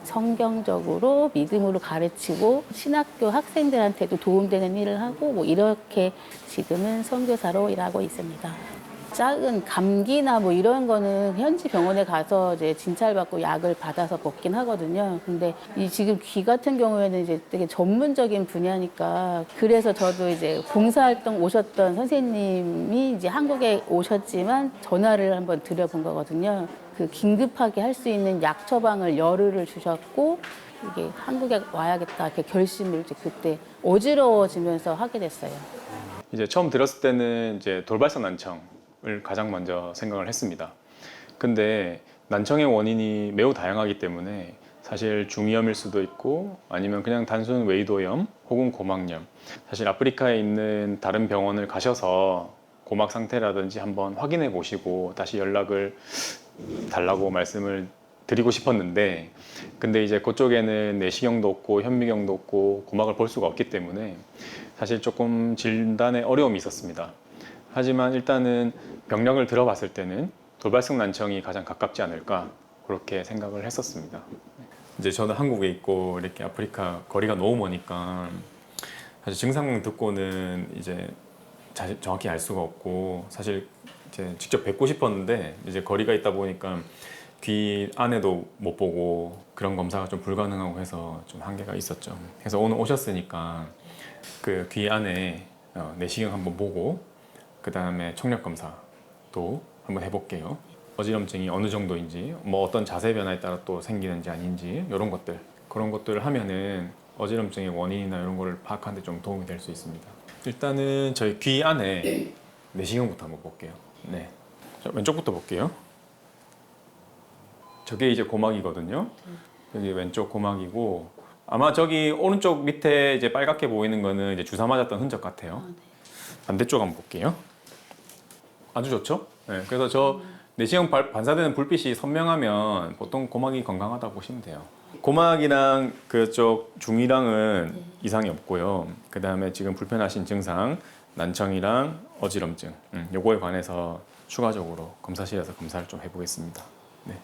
성경적으로 믿음으로 가르치고 신학교 학생들한테도 도움되는 일을 하고 뭐 이렇게 지금은 선교사로 일하고 있습니다. 작은 감기나 뭐 이런 거는 현지 병원에 가서 이제 진찰받고 약을 받아서 먹긴 하거든요. 근데 이 지금 귀 같은 경우에는 이제 되게 전문적인 분야니까 그래서 저도 이제 봉사활동 오셨던 선생님이 이제 한국에 오셨지만 전화를 한번 드려본 거거든요. 그 긴급하게 할 수 있는 약 처방을 열흘을 주셨고 이게 한국에 와야겠다 이렇게 결심을 이제 그때 어지러워지면서 하게 됐어요. 이제 처음 들었을 때는 이제 돌발성 난청을 가장 먼저 생각을 했습니다. 근데 난청의 원인이 매우 다양하기 때문에 사실 중이염일 수도 있고 아니면 그냥 단순 외이도염 혹은 고막염. 사실 아프리카에 있는 다른 병원을 가셔서 고막 상태라든지 한번 확인해 보시고 다시 연락을 달라고 말씀을 드리고 싶었는데 근데 이제 그쪽에는 내시경도 없고 현미경도 없고 고막을 볼 수가 없기 때문에 사실 조금 진단에 어려움이 있었습니다. 하지만 일단은 병력을 들어봤을 때는 돌발성 난청이 가장 가깝지 않을까 그렇게 생각을 했었습니다. 이제 저는 한국에 있고 이렇게 아프리카 거리가 너무 머니까 사실 증상 듣고는 이제 정확히 알 수가 없고 사실 이제 직접 뵙고 싶었는데 이제 거리가 있다 보니까 귀 안에도 못 보고 그런 검사가 좀 불가능하고 해서 좀 한계가 있었죠. 그래서 오늘 오셨으니까 그 귀 안에 내시경 한번 보고 그 다음에 청력 검사도 한번 해볼게요. 어지럼증이 어느 정도인지 뭐 어떤 자세 변화에 따라 또 생기는지 아닌지 이런 것들 그런 것들을 하면은 어지럼증의 원인이나 이런 거를 파악하는 데 좀 도움이 될 수 있습니다. 일단은 저희 귀 안에 내시경부터 한번 볼게요. 네, 자, 왼쪽부터 볼게요. 저게 이제 고막이거든요. 여기 왼쪽 고막이고 아마 저기 오른쪽 밑에 이제 빨갛게 보이는 거는 이제 주사 맞았던 흔적 같아요. 반대쪽 한번 볼게요. 아주 좋죠? 네, 그래서 저 내시경 반사되는 불빛이 선명하면 보통 고막이 건강하다고 보시면 돼요. 고막이랑 그쪽 중이랑은 이상이 없고요. 그 다음에 지금 불편하신 증상, 난청이랑 어지럼증, 요거에 관해서 추가적으로 검사실에서 검사를 좀 해보겠습니다. 네.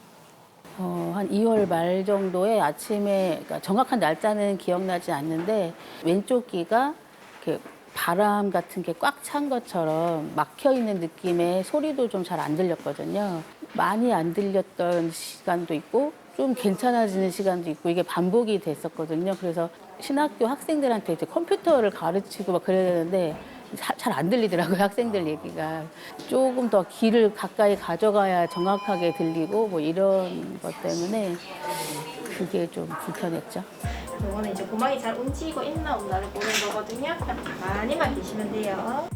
한 2월 말 정도에 아침에 그러니까 정확한 날짜는 기억나지 않는데 왼쪽 귀가 이렇게 바람 같은 게 꽉 찬 것처럼 막혀 있는 느낌의 소리도 좀 잘 안 들렸거든요. 많이 안 들렸던 시간도 있고 좀 괜찮아지는 시간도 있고 이게 반복이 됐었거든요. 그래서 신학교 학생들한테 이제 컴퓨터를 가르치고 막 그래야 되는데 잘 안 들리더라고요, 학생들 얘기가. 조금 더 귀를 가까이 가져가야 정확하게 들리고 뭐 이런 것 때문에 그게 좀 불편했죠. 이거는 이제 고막이 잘 움직이고 있나 없나를 보는 거거든요. 그냥 가만히만 계시면 돼요.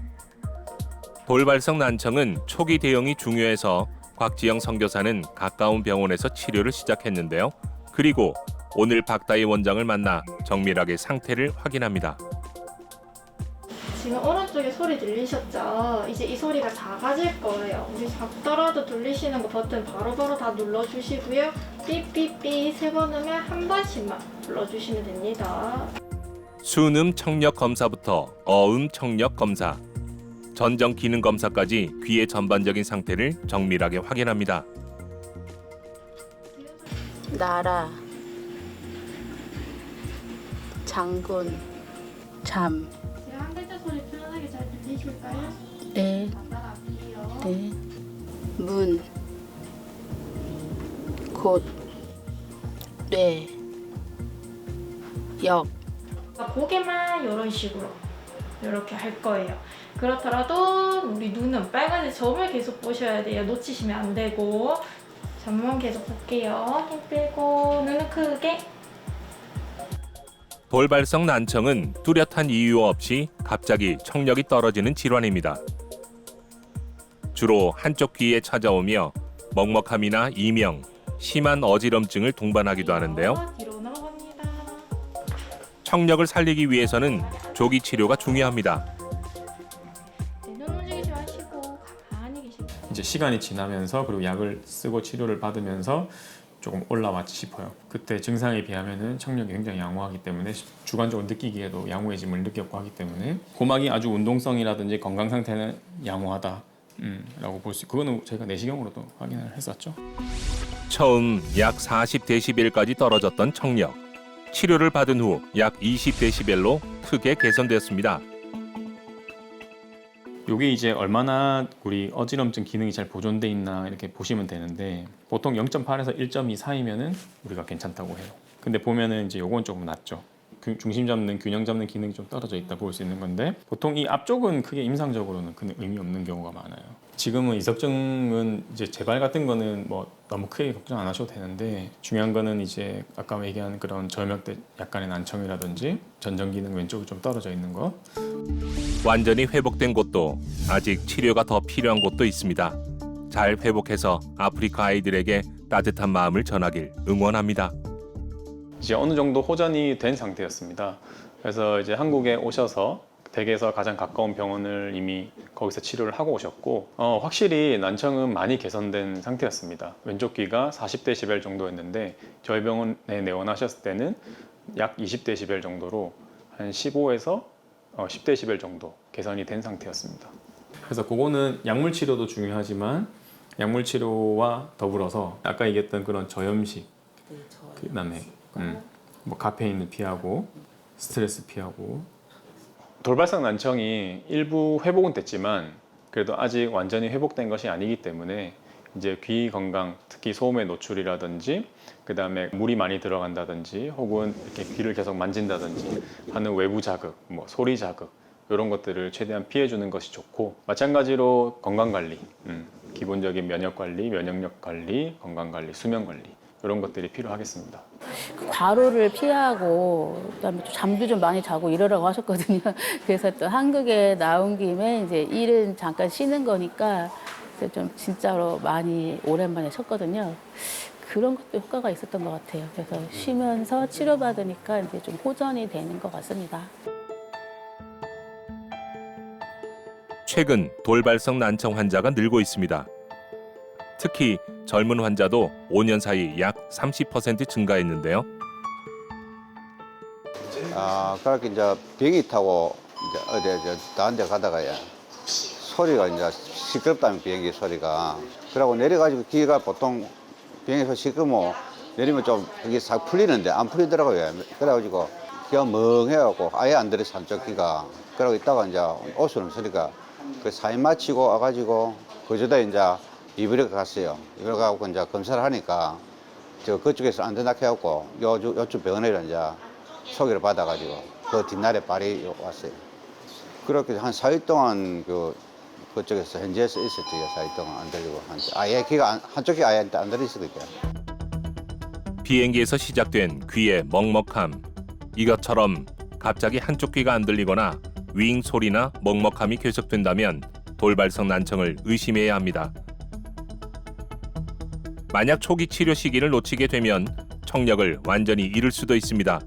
돌발성 난청은 초기 대응이 중요해서 곽지영 선교사는 가까운 병원에서 치료를 시작했는데요. 그리고 오늘 박다희 원장을 만나 정밀하게 상태를 확인합니다. 지금 오른쪽에 소리 들리셨죠? 이제 이 소리가 작아질 거예요. 우리 작더라도 들리시는 거 버튼 바로바로 다 눌러주시고요. 삐삐삐 3번 하면 한 번씩만 눌러주시면 됩니다. 순음 청력 검사부터 어음 청력 검사, 전정 기능 검사까지 귀의 전반적인 상태를 정밀하게 확인합니다. 나라, 장군, 잠. 제가 한 글자 소리 편안하게 잘 들리실까요? 네, 따라갈게요. 네. 문, 곧, 뇌, 역. 고개만 이런 식으로 이렇게 할 거예요. 그렇더라도 우리 눈은 빨간색 점을 계속 보셔야 돼요. 놓치시면 안 되고. 점만 계속 볼게요. 힘 빼고 눈은 크게. 돌발성 난청은 뚜렷한 이유 없이 갑자기 청력이 떨어지는 질환입니다. 주로 한쪽 귀에 찾아오며 먹먹함이나 이명, 심한 어지럼증을 동반하기도 하는데요. 뒤로 넘어갑니다. 청력을 살리기 위해서는 조기 치료가 중요합니다. 눈 움직이지 마시고 가만히 계시고. 이제 시간이 지나면서 그리고 약을 쓰고 치료를 받으면서 조금 올라왔지 싶어요. 그때 증상에 비하면은 청력이 굉장히 양호하기 때문에 주관적으로 느끼기에도 양호해짐을 느꼈고 하기 때문에 고막이 아주 운동성이라든지 건강 상태는 양호하다. 라고 볼 수 있고 그거는 제가 내시경으로도 확인을 했었죠. 처음 약 40데시벨까지 떨어졌던 청력. 치료를 받은 후 약 20데시벨로 크게 개선됐습니다. 이게 이제 얼마나 우리 어지럼증 기능이 잘 보존돼 있나 이렇게 보시면 되는데 보통 0.8에서 1.2 사이면은 우리가 괜찮다고 해요. 근데 보면은 이제 요건 조금 낮죠. 중심 잡는 균형 잡는 기능이 좀 떨어져 있다 볼 수 있는 건데 보통 이 앞쪽은 크게 임상적으로는 큰 의미 없는 경우가 많아요. 지금은 이석증은 이제 재발 같은 거는 뭐 너무 크게 걱정 안 하셔도 되는데 중요한 거는 이제 아까 얘기한 그런 저염역대 약간의 난청이라든지 전정 기능 왼쪽이 좀 떨어져 있는 거. 완전히 회복된 곳도 아직 치료가 더 필요한 곳도 있습니다. 잘 회복해서 아프리카 아이들에게 따뜻한 마음을 전하길 응원합니다. 이제 어느 정도 호전이 된 상태였습니다. 그래서 이제 한국에 오셔서 댁에서 가장 가까운 병원을 이미 거기서 치료를 하고 오셨고 확실히 난청은 많이 개선된 상태였습니다. 왼쪽 귀가 40데시벨 정도였는데 저희 병원에 내원하셨을 때는 약 20데시벨 정도로 한 15에서 10데시벨 정도 개선이 된 상태였습니다. 그래서 그거는 약물 치료도 중요하지만 약물 치료와 더불어서 아까 얘기했던 그런 저염식 그다음에 뭐 카페인을 피하고 스트레스 피하고 돌발성 난청이 일부 회복은 됐지만 그래도 아직 완전히 회복된 것이 아니기 때문에 이제 귀 건강, 특히 소음의 노출이라든지 그 다음에 물이 많이 들어간다든지 혹은 이렇게 귀를 계속 만진다든지 하는 외부 자극, 뭐 소리 자극 이런 것들을 최대한 피해주는 것이 좋고 마찬가지로 건강 관리, 기본적인 면역 관리, 면역력 관리, 건강 관리, 수면 관리 이런 것들이 필요하겠습니다. 과로를 피하고 그다음에 또 잠도 좀 많이 자고 이러라고 하셨거든요. 그래서 또 한국에 나온 김에 이제 일은 잠깐 쉬는 거니까 좀 진짜로 많이 오랜만에 쉬었거든요. 그런 것도 효과가 있었던 것 같아요. 그래서 쉬면서 치료받으니까 이제 좀 호전이 되는 것 같습니다. 최근 돌발성 난청 환자가 늘고 있습니다. 특히 젊은 환자도 5년 사이 약 30% 증가했는데요. 그렇게 이제 비행기 타고 이제 어디 다른 데 가다가요. 소리가 이제 시끄럽다면 비행기 소리가. 그러고 내려가지고 귀가 보통 비행기에서 시끄러면 내리면 좀 이게 싹 풀리는데 안 풀리더라고요. 그래가지고 귀가 멍해갖고 아예 안 들어서 한쪽 귀가. 그러고 있다가 이제 오수는 소리가 그 사인 마치고 와가지고 그저다 이제 이브리가 갔어요. 이브리 가고 이제 검사를 하니까 저 그쪽에서 안 된다 해갖고 요쪽 병원에 이제 소개를 받아가지고 그 뒷날에 발이 왔어요. 그렇게 한 4일 동안 그쪽에서 현지에서 있었죠. 4일 동안 안 들리고 아예 귀가 한쪽 귀 아예 안 들리거든요. 비행기에서 시작된 귀의 먹먹함. 이것처럼 갑자기 한쪽 귀가 안 들리거나 윙 소리나 먹먹함이 계속된다면 돌발성 난청을 의심해야 합니다. 만약 초기 치료 시기를 놓치게 되면 청력을 완전히 잃을 수도 있습니다.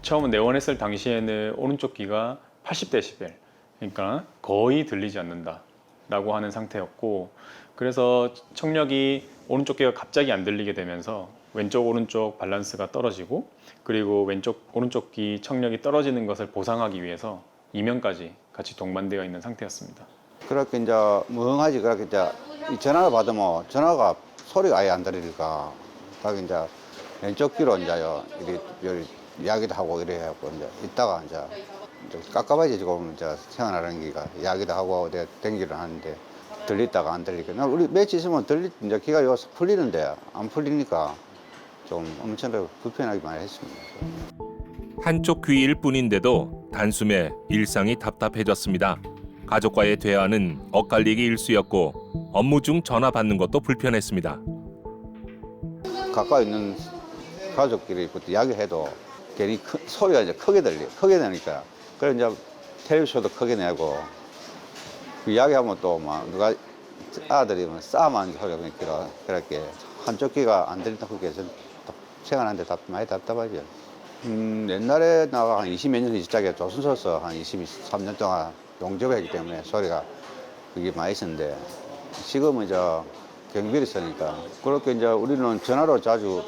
처음 내원했을 당시에는 오른쪽 귀가 80데시벨, 그러니까 거의 들리지 않는다라고 하는 상태였고 그래서 청력이 오른쪽 귀가 갑자기 안 들리게 되면서 왼쪽 오른쪽 밸런스가 떨어지고 그리고 왼쪽 오른쪽 귀 청력이 떨어지는 것을 보상하기 위해서 이명까지 같이 동반되어 있는 상태였습니다. 그렇게 이제 멍하지 그렇게 이제 이 전화를 받으면 전화가 소리가 아예 안 들리니까 그렇게 이제 왼쪽 귀로 이제요 이렇게 이야기도 하고 이래 해갖고 이제 이따가 이제 깝깝해지고 이제 생활하는 기가 이야기도 하고 내가 댕기를 하는데 들리다가 안 들리니까 우리 며칠 있으면 이제 귀가 요 풀리는데 안 풀리니까 좀 엄청나게 불편하게 많이 했습니다. 한쪽 귀일 뿐인데도 단숨에 일상이 답답해졌습니다. 가족과의 대화는 엇갈리기 일쑤였고 업무 중 전화 받는 것도 불편했습니다. 가까이 있는 가족끼리 이야기해도 괜히 소리가 이제 크게 되니까 그래 이제 텔레비전도 크게 내고 그 이야기하면 또 막 누가 아들이 싸움하는 소리가 그렇게 한쪽 귀가 안 들린다고 해서 생활하는데 많이 답답하죠. 옛날에 나가 한 20몇 년 시작에 조선소에서 한 23년 동안 용접을 했기 때문에 소리가 그게 많이 있었는데 지금은 경비를 쓰니까 그렇게 이제 우리는 전화로 자주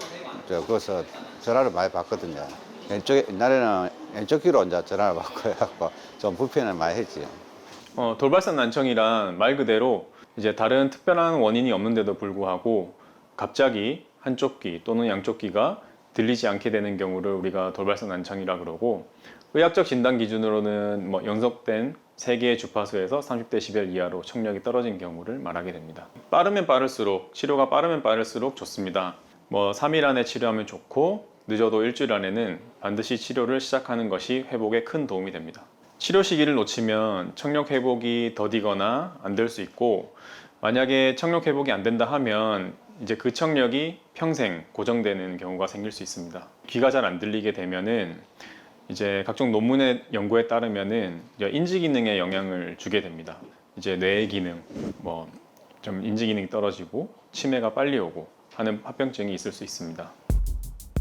거기서 전화를 많이 받거든요. 옛날에는 왼쪽 귀로 이제 전화를 받고 해갖고 좀 불편을 많이 했지. 돌발성 난청이란 말 그대로 이제 다른 특별한 원인이 없는데도 불구하고 갑자기 한쪽 귀 또는 양쪽 귀가 들리지 않게 되는 경우를 우리가 돌발성 난청이라 그러고, 의학적 진단 기준으로는 뭐 연속된 3개의 주파수에서 30dB 이하로 청력이 떨어진 경우를 말하게 됩니다. 빠르면 빠를수록, 치료가 빠르면 빠를수록 좋습니다. 뭐 3일 안에 치료하면 좋고, 늦어도 일주일 안에는 반드시 치료를 시작하는 것이 회복에 큰 도움이 됩니다. 치료 시기를 놓치면 청력 회복이 더디거나 안 될 수 있고, 만약에 청력 회복이 안 된다 하면 이제 그 청력이 평생 고정되는 경우가 생길 수 있습니다. 귀가 잘 안 들리게 되면은 이제 각종 논문의 연구에 따르면은 인지 기능에 영향을 주게 됩니다. 이제 뇌의 기능, 뭐 좀 인지 기능이 떨어지고 치매가 빨리 오고 하는 합병증이 있을 수 있습니다.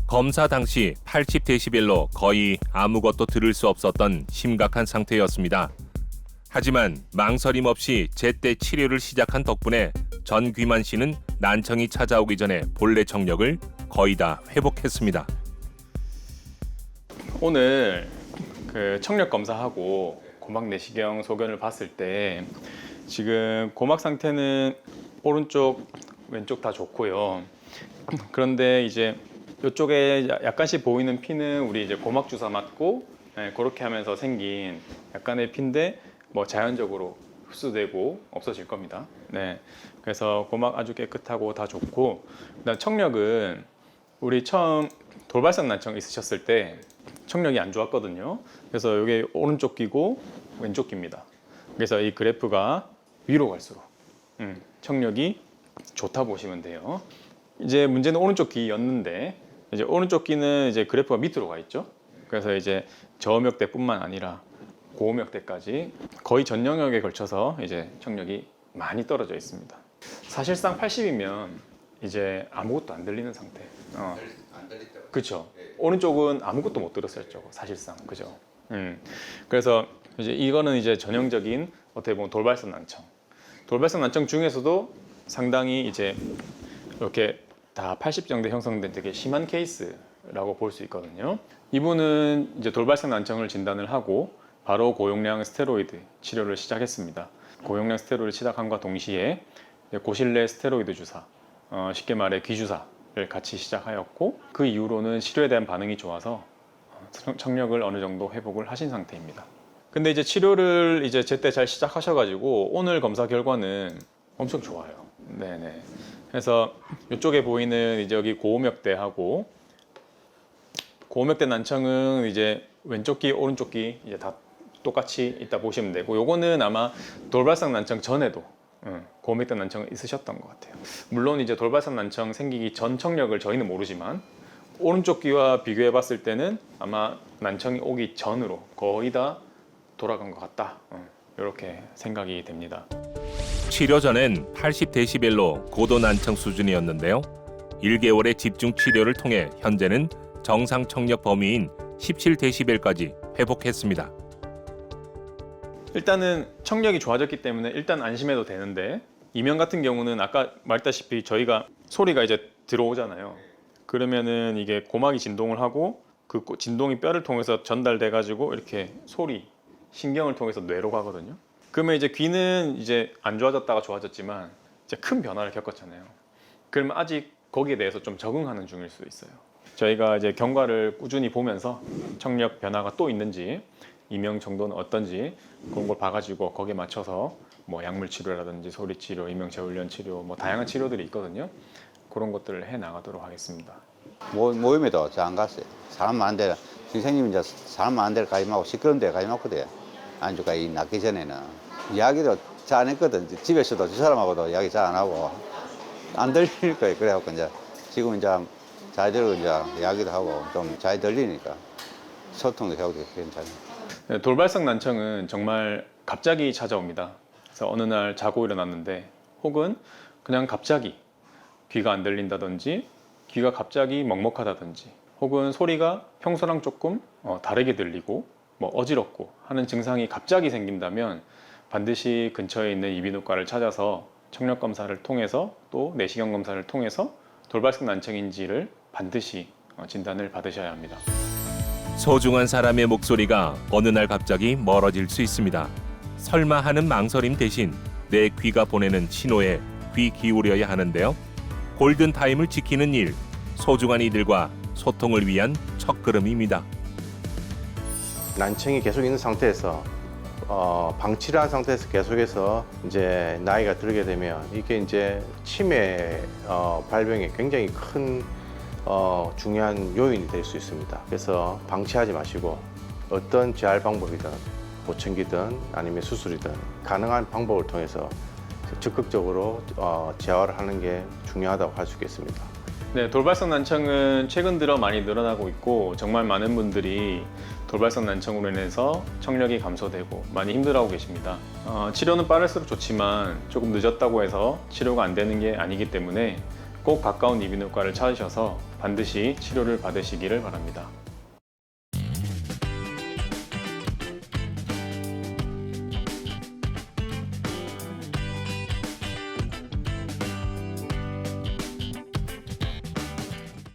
검사 당시 80dB로 거의 아무것도 들을 수 없었던 심각한 상태였습니다. 하지만 망설임 없이 제때 치료를 시작한 덕분에 전귀만 씨는 난청이 찾아오기 전에 본래 청력을 거의 다 회복했습니다. 오늘 그 청력 검사하고 고막 내시경 소견을 봤을 때 지금 고막 상태는 오른쪽, 왼쪽 다 좋고요. 그런데 이제 이쪽에 약간씩 보이는 피는 우리 이제 고막 주사 맞고 그렇게 하면서 생긴 약간의 피인데 뭐 자연적으로 흡수되고 없어질 겁니다. 네, 그래서 고막 아주 깨끗하고 다 좋고, 그다음 청력은 우리 처음 돌발성 난청 있으셨을 때 청력이 안 좋았거든요. 그래서 이게 오른쪽 귀고 왼쪽 귀입니다. 그래서 이 그래프가 위로 갈수록 청력이 좋다 보시면 돼요. 이제 문제는 오른쪽 귀였는데 이제 오른쪽 귀는 이제 그래프가 밑으로 가 있죠. 그래서 이제 저음역대뿐만 아니라 고음역대까지 거의 전 영역에 걸쳐서 이제 청력이 많이 떨어져 있습니다. 사실상 80이면 이제 아무것도 안 들리는 상태. 그렇죠. 오른쪽은 아무것도 못 들었었죠. 사실상 그죠. 그래서 이제 이거는 이제 전형적인 어떻게 보면 돌발성 난청. 돌발성 난청 중에서도 상당히 이제 이렇게 다 80 정도 형성된 되게 심한 케이스라고 볼 수 있거든요. 이분은 이제 돌발성 난청을 진단을 하고 바로 고용량 스테로이드 치료를 시작했습니다. 고용량 스테로이드 시작함과 동시에 고실내 스테로이드 주사, 쉽게 말해 귀주사를 같이 시작하였고, 그 이후로는 치료에 대한 반응이 좋아서 청력을 어느 정도 회복을 하신 상태입니다. 근데 이제 치료를 이제 제때 잘 시작하셔가지고 오늘 검사 결과는 엄청 좋아요. 네네. 그래서 이쪽에 보이는 이제 여기 고음역대하고, 고음역대 난청은 이제 왼쪽 귀, 오른쪽 귀 이제 다 똑같이 있다 보시면 되고, 요거는 아마 돌발성 난청 전에도 고음역대 난청은 있으셨던 것 같아요. 물론 이제 돌발성 난청 생기기 전 청력을 저희는 모르지만 오른쪽 귀와 비교해 봤을 때는 아마 난청이 오기 전으로 거의 다 돌아간 것 같다. 이렇게 생각이 됩니다. 치료 전엔 80dB로 고도 난청 수준이었는데요. 1개월의 집중 치료를 통해 현재는 정상 청력 범위인 17dB까지 회복했습니다. 일단은 청력이 좋아졌기 때문에 일단 안심해도 되는데, 이명 같은 경우는 아까 말했다시피 저희가 소리가 이제 들어오잖아요. 그러면은 이게 고막이 진동을 하고 그 진동이 뼈를 통해서 전달돼 가지고 이렇게 소리, 신경을 통해서 뇌로 가거든요. 그러면 이제 귀는 이제 안 좋아졌다가 좋아졌지만 이제 큰 변화를 겪었잖아요. 그러면 아직 거기에 대해서 좀 적응하는 중일 수도 있어요. 저희가 이제 경과를 꾸준히 보면서 청력 변화가 또 있는지, 이명 정도는 어떤지 그런 걸 봐가지고 거기에 맞춰서 뭐 약물 치료라든지 소리 치료, 이명 재훈련 치료, 뭐 다양한 치료들이 있거든요. 그런 것들을 해 나가도록 하겠습니다. 모임에도 잘 안 갔어요. 사람 많은 데, 선생님이 이제 사람 많은 데를 가지 말고 시끄러운 데 가지 말거든. 안주가 낳기 전에는 이야기도 잘 안 했거든. 집에서도 저 사람하고도 이야기 잘 안 하고 안 들릴 거예요. 그래갖고 이제 지금 이제 잘 들고 이제 이야기도 하고 좀 잘 들리니까 소통도 하고 괜찮아요. 네, 돌발성 난청은 정말 갑자기 찾아옵니다. 그래서 어느 날 자고 일어났는데, 혹은 그냥 갑자기 귀가 안 들린다든지 귀가 갑자기 먹먹하다든지, 혹은 소리가 평소랑 조금 다르게 들리고 뭐 어지럽고 하는 증상이 갑자기 생긴다면 반드시 근처에 있는 이비인후과를 찾아서 청력 검사를 통해서 또 내시경 검사를 통해서 돌발성 난청인지를 반드시 진단을 받으셔야 합니다. 소중한 사람의 목소리가 어느 날 갑자기 멀어질 수 있습니다. 설마 하는 망설임 대신 내 귀가 보내는 신호에 귀 기울여야 하는데요. 골든타임을 지키는 일, 소중한 이들과 소통을 위한 첫걸음입니다. 난청이 계속 있는 상태에서 방치를 한 상태에서 계속해서 이제 나이가 들게 되면 이게 이제 치매 발병에 굉장히 큰 중요한 요인이 될 수 있습니다. 그래서 방치하지 마시고 어떤 재활 방법이든 보청기든 아니면 수술이든 가능한 방법을 통해서 적극적으로 재활을 하는 게 중요하다고 할 수 있겠습니다. 네, 돌발성 난청은 최근 들어 많이 늘어나고 있고 정말 많은 분들이 돌발성 난청으로 인해서 청력이 감소되고 많이 힘들어하고 계십니다. 치료는 빠를수록 좋지만 조금 늦었다고 해서 치료가 안 되는 게 아니기 때문에 꼭 가까운 이비인후과를 찾으셔서 반드시 치료를 받으시기를 바랍니다.